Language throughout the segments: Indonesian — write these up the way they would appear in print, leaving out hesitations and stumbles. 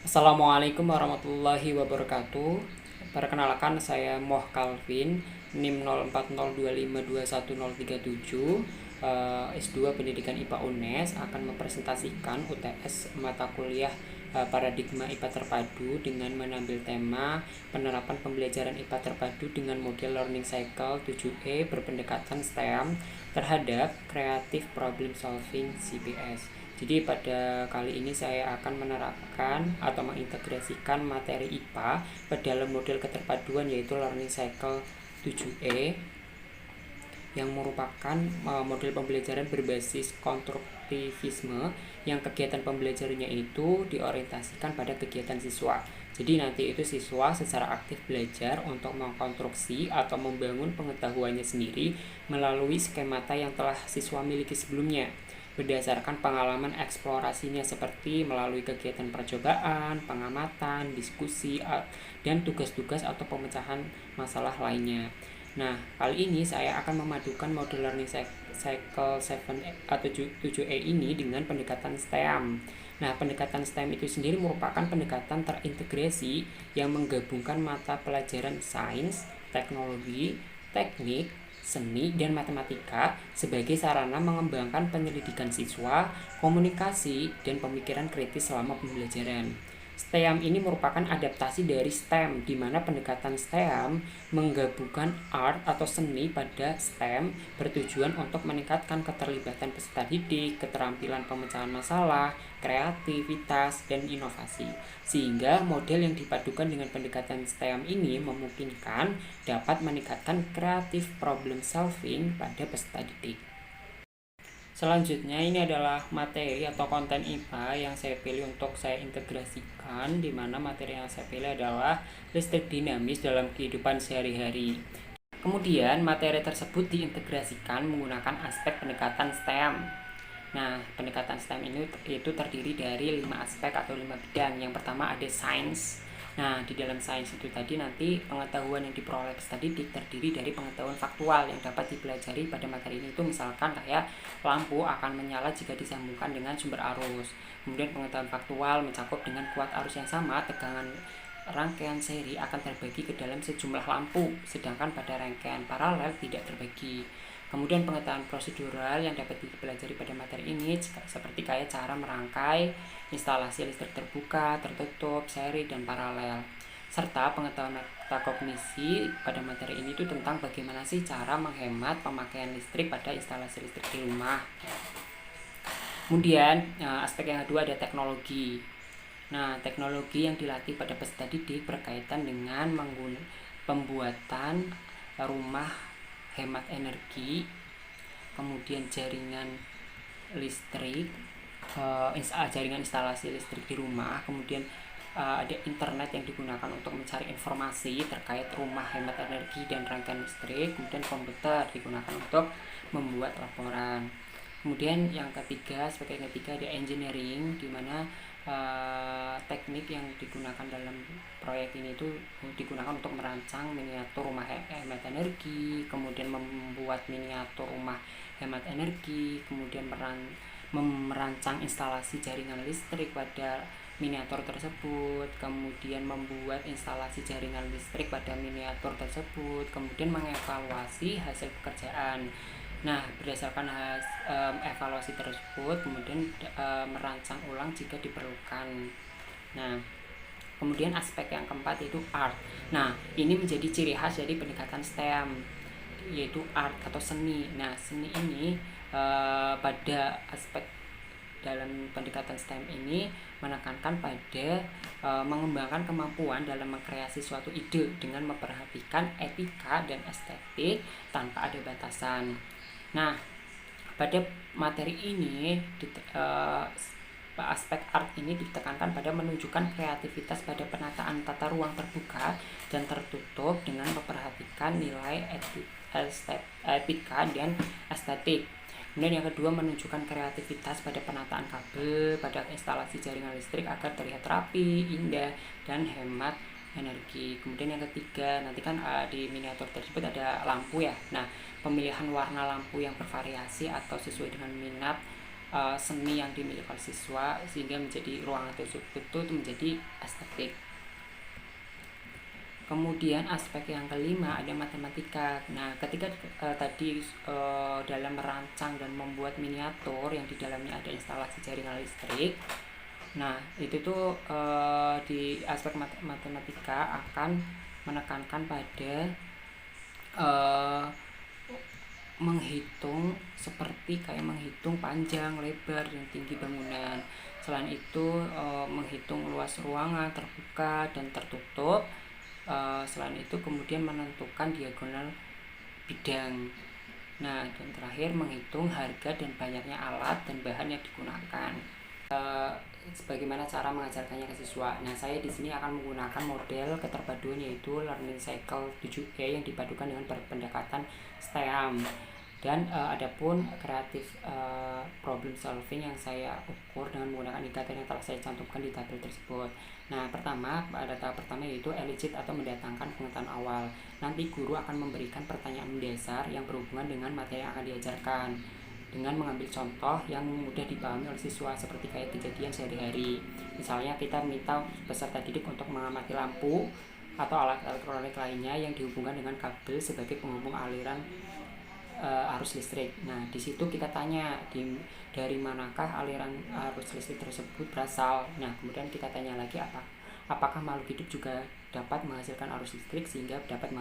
Assalamualaikum warahmatullahi wabarakatuh. Perkenalkan, saya Moh Calvin, NIM 0402521037, S2 Pendidikan IPA UNES, akan mempresentasikan UTS mata kuliah Paradigma IPA Terpadu dengan mengambil tema penerapan pembelajaran IPA terpadu dengan model Learning Cycle 7E berpendekatan STEM terhadap Creative Problem Solving CPS. Jadi pada kali ini saya akan menerapkan atau mengintegrasikan materi IPA ke dalam model keterpaduan, yaitu Learning Cycle 7E, yang merupakan model pembelajaran berbasis konstruktivisme yang kegiatan pembelajarannya itu diorientasikan pada kegiatan siswa. Jadi nanti itu siswa secara aktif belajar untuk mengkonstruksi atau membangun pengetahuannya sendiri melalui skemata yang telah siswa miliki sebelumnya, berdasarkan pengalaman eksplorasinya seperti melalui kegiatan percobaan, pengamatan, diskusi, dan tugas-tugas atau pemecahan masalah lainnya. Nah, kali ini saya akan memadukan model Learning Cycle 7 atau 7E ini dengan pendekatan STEM. Nah, pendekatan STEM itu sendiri merupakan pendekatan terintegrasi yang menggabungkan mata pelajaran sains, teknologi, teknik, seni, dan matematika sebagai sarana mengembangkan penyelidikan siswa, komunikasi, dan pemikiran kritis selama pembelajaran. STEM ini merupakan adaptasi dari STEM, di mana pendekatan STEM menggabungkan art atau seni pada STEM bertujuan untuk meningkatkan keterlibatan peserta didik, keterampilan pemecahan masalah, kreativitas, dan inovasi. Sehingga model yang dipadukan dengan pendekatan STEM ini memungkinkan dapat meningkatkan creative problem solving pada peserta didik. Selanjutnya, ini adalah materi atau konten IPA yang saya pilih untuk saya integrasikan, di mana materi yang saya pilih adalah listrik dinamis dalam kehidupan sehari-hari. Kemudian, materi tersebut diintegrasikan menggunakan aspek pendekatan STEM. Nah, pendekatan STEM ini itu terdiri dari 5 aspek atau 5 bidang. Yang pertama ada sains. Nah, di dalam sains itu tadi nanti pengetahuan yang diperoleh peserta didik terdiri dari pengetahuan faktual yang dapat dipelajari pada materi ini. Itu misalkan kayak lampu akan menyala jika disambungkan dengan sumber arus. Kemudian pengetahuan faktual mencakup dengan kuat arus yang sama, tegangan rangkaian seri akan terbagi ke dalam sejumlah lampu, sedangkan pada rangkaian paralel tidak terbagi. Kemudian pengetahuan prosedural yang dapat dipelajari pada materi ini seperti kayak cara merangkai instalasi listrik terbuka, tertutup, seri, dan paralel. Serta pengetahuan metakognisi pada materi ini itu tentang bagaimana sih cara menghemat pemakaian listrik pada instalasi listrik di rumah. Kemudian aspek yang kedua ada teknologi. Nah, teknologi yang dilatih pada peserta didik berkaitan dengan pembuatan rumah hemat energi, kemudian jaringan listrik, jaringan instalasi listrik di rumah, kemudian ada internet yang digunakan untuk mencari informasi terkait rumah hemat energi dan rangkaian listrik, kemudian komputer digunakan untuk membuat laporan. Kemudian yang ketiga, sebagai yang ketiga ada engineering, di mana teknik yang digunakan dalam proyek ini itu digunakan untuk merancang miniatur rumah hemat energi, kemudian membuat miniatur rumah hemat energi, kemudian merancang instalasi jaringan listrik pada miniatur tersebut, kemudian membuat instalasi jaringan listrik pada miniatur tersebut, kemudian mengevaluasi hasil pekerjaan. Nah, berdasarkan evaluasi tersebut, kemudian merancang ulang jika diperlukan. Nah, kemudian aspek yang keempat itu art. Nah, ini menjadi ciri khas dari pendekatan STEM, yaitu art atau seni. Nah, seni ini pada aspek dalam pendekatan STEM ini menekankan pada mengembangkan kemampuan dalam mengkreasi suatu ide dengan memperhatikan etika dan estetik tanpa ada batasan. Nah, pada materi ini aspek art ini ditekankan pada menunjukkan kreativitas pada penataan tata ruang terbuka dan tertutup dengan memperhatikan nilai etika dan estetik. Kemudian yang kedua, menunjukkan kreativitas pada penataan kabel pada instalasi jaringan listrik agar terlihat rapi, indah, dan hemat energi. Kemudian yang ketiga, nanti kan di miniatur tersebut ada lampu ya. Nah, pemilihan warna lampu yang bervariasi atau sesuai dengan minat seni yang dimiliki oleh siswa sehingga menjadi ruangan tersebut itu menjadi estetik. Kemudian aspek yang kelima ada matematika. Nah, ketika tadi dalam merancang dan membuat miniatur yang di dalamnya ada instalasi jaringan listrik. Nah, itu tuh di aspek matematika akan menekankan pada menghitung seperti kayak menghitung panjang, lebar, dan tinggi bangunan. Selain itu menghitung luas ruangan terbuka dan tertutup. Selain itu kemudian menentukan diagonal bidang. Nah, dan terakhir menghitung harga dan banyaknya alat dan bahan yang digunakan. Sebagaimana cara mengajarkannya ke siswa. Nah, saya di sini akan menggunakan model keterpaduan yaitu Learning Cycle 7E yang dipadukan dengan pendekatan STEAM. Dan adapun kreatif problem solving yang saya ukur dengan menggunakan indikator yang telah saya cantumkan di tabel tersebut. Nah, pada tahap pertama yaitu elicit atau mendatangkan pengetahuan awal. Nanti guru akan memberikan pertanyaan mendasar yang berhubungan dengan materi yang akan diajarkan dengan mengambil contoh yang mudah dipahami oleh siswa seperti kayak kejadian sehari-hari. Misalnya kita minta peserta didik untuk mengamati lampu atau alat elektronik lainnya yang dihubungkan dengan kabel sebagai penghubung aliran arus listrik. Nah, di situ kita tanya dari manakah aliran arus listrik tersebut berasal. Nah, kemudian kita tanya lagi apakah makhluk hidup juga dapat menghasilkan arus listrik sehingga dapat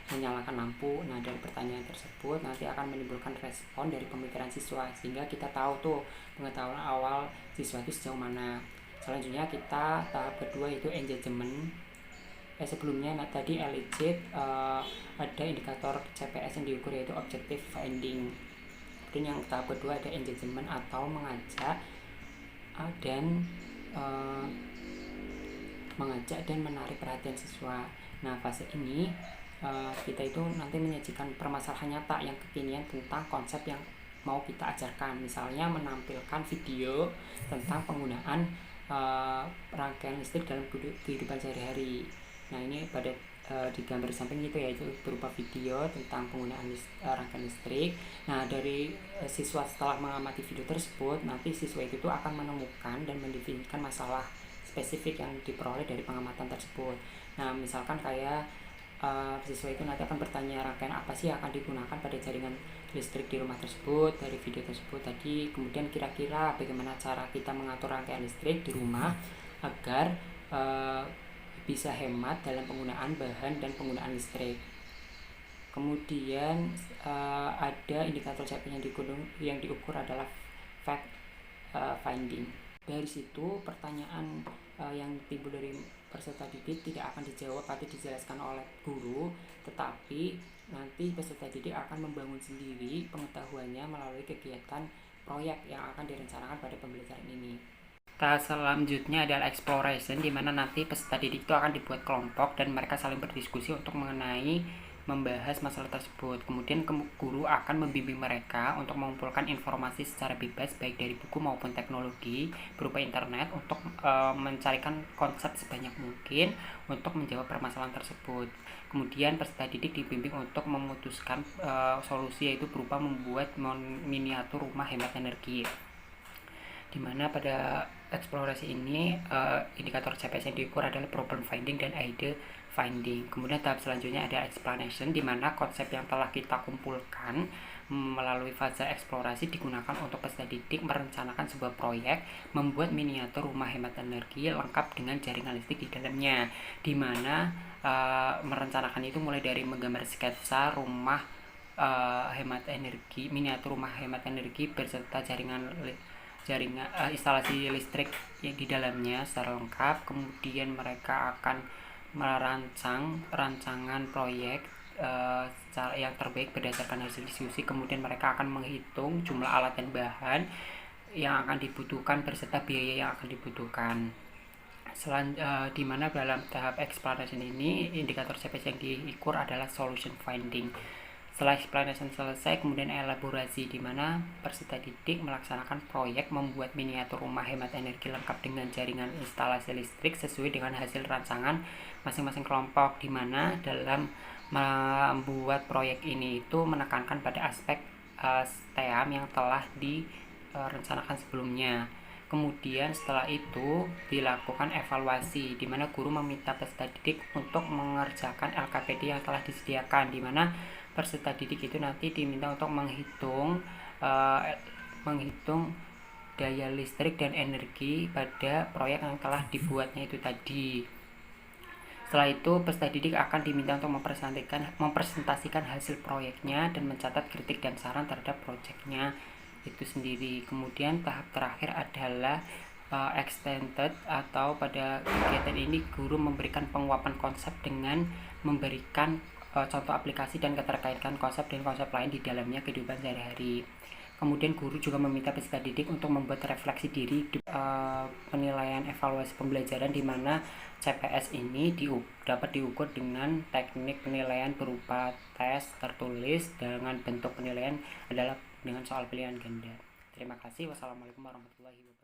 menyalakan lampu. Nah, dari pertanyaan tersebut nanti akan menimbulkan respon dari pemikiran siswa sehingga kita tahu tuh pengetahuan awal siswa itu sejauh mana. Selanjutnya kita tahap kedua itu engagement. Sebelumnya tadi elicit ada indikator CPS yang diukur yaitu objective finding. Kemudian yang tahap kedua ada engagement atau mengajak dan menarik perhatian siswa. Nah, fase ini kita itu nanti menyajikan permasalahan nyata yang kekinian tentang konsep yang mau kita ajarkan. Misalnya menampilkan video tentang penggunaan rangkaian listrik dalam kehidupan sehari-hari. Nah, ini pada di gambar samping itu yaitu berupa video tentang penggunaan rangkaian listrik. Nah, dari siswa setelah mengamati video tersebut, nanti siswa itu tuh akan menemukan dan mendefinisikan masalah spesifik yang diperoleh dari pengamatan tersebut. Nah, misalkan kayak siswa itu nanti akan bertanya rangkaian apa sih yang akan digunakan pada jaringan listrik di rumah tersebut dari video tersebut tadi. Kemudian kira-kira bagaimana cara kita mengatur rangkaian listrik di rumah agar bisa hemat dalam penggunaan bahan dan penggunaan listrik. Kemudian ada indikator CPS yang diukur adalah fact finding. Dari situ pertanyaan yang timbul dari peserta didik tidak akan dijawab atau dijelaskan oleh guru, tetapi nanti peserta didik akan membangun sendiri pengetahuannya melalui kegiatan proyek yang akan direncanakan pada pembelajaran ini. Tahap selanjutnya adalah exploration, di mana nanti peserta didik itu akan dibuat kelompok dan mereka saling berdiskusi untuk membahas masalah tersebut. Kemudian guru akan membimbing mereka untuk mengumpulkan informasi secara bebas baik dari buku maupun teknologi berupa internet untuk mencarikan konsep sebanyak mungkin untuk menjawab permasalahan tersebut. Kemudian peserta didik dibimbing untuk memutuskan solusi yaitu berupa membuat miniatur rumah hemat energi. Dimana pada eksplorasi ini indikator CPS yang diukur adalah problem finding dan idea finding. Kemudian tahap selanjutnya ada explanation, di mana konsep yang telah kita kumpulkan melalui fase eksplorasi digunakan untuk peserta didik merencanakan sebuah proyek membuat miniatur rumah hemat energi lengkap dengan jaringan listrik di dalamnya. Di mana merencanakan itu mulai dari menggambar sketsa rumah hemat energi, miniatur rumah hemat energi beserta jaringan instalasi listrik yang di dalamnya secara lengkap. Kemudian mereka akan merancang rancangan proyek yang terbaik berdasarkan hasil diskusi. Kemudian mereka akan menghitung jumlah alat dan bahan yang akan dibutuhkan beserta biaya yang akan dibutuhkan. Di mana dalam tahap explanation ini indikator CPS yang diukur adalah solution finding. Setelah explanation selesai, kemudian elaborasi, di mana peserta didik melaksanakan proyek membuat miniatur rumah hemat energi lengkap dengan jaringan instalasi listrik sesuai dengan hasil rancangan masing-masing kelompok, di mana dalam membuat proyek ini itu menekankan pada aspek STEAM yang telah rencanakan sebelumnya. Kemudian setelah itu dilakukan evaluasi, di mana guru meminta peserta didik untuk mengerjakan LKPD yang telah disediakan, di mana peserta didik itu nanti diminta untuk menghitung daya listrik dan energi pada proyek yang telah dibuatnya itu tadi. Setelah itu peserta didik akan diminta untuk mempresentasikan hasil proyeknya dan mencatat kritik dan saran terhadap proyeknya itu sendiri. Kemudian tahap terakhir adalah extended, atau pada kegiatan ini guru memberikan penguapan konsep dengan memberikan contoh aplikasi dan keterkaitan konsep dan konsep lain di dalamnya kehidupan sehari-hari. Kemudian guru juga meminta peserta didik untuk membuat refleksi diri di penilaian evaluasi pembelajaran, di mana CPS ini dapat diukur dengan teknik penilaian berupa tes tertulis dengan bentuk penilaian adalah dengan soal pilihan ganda. Terima kasih. Wassalamualaikum warahmatullahi wabarakatuh.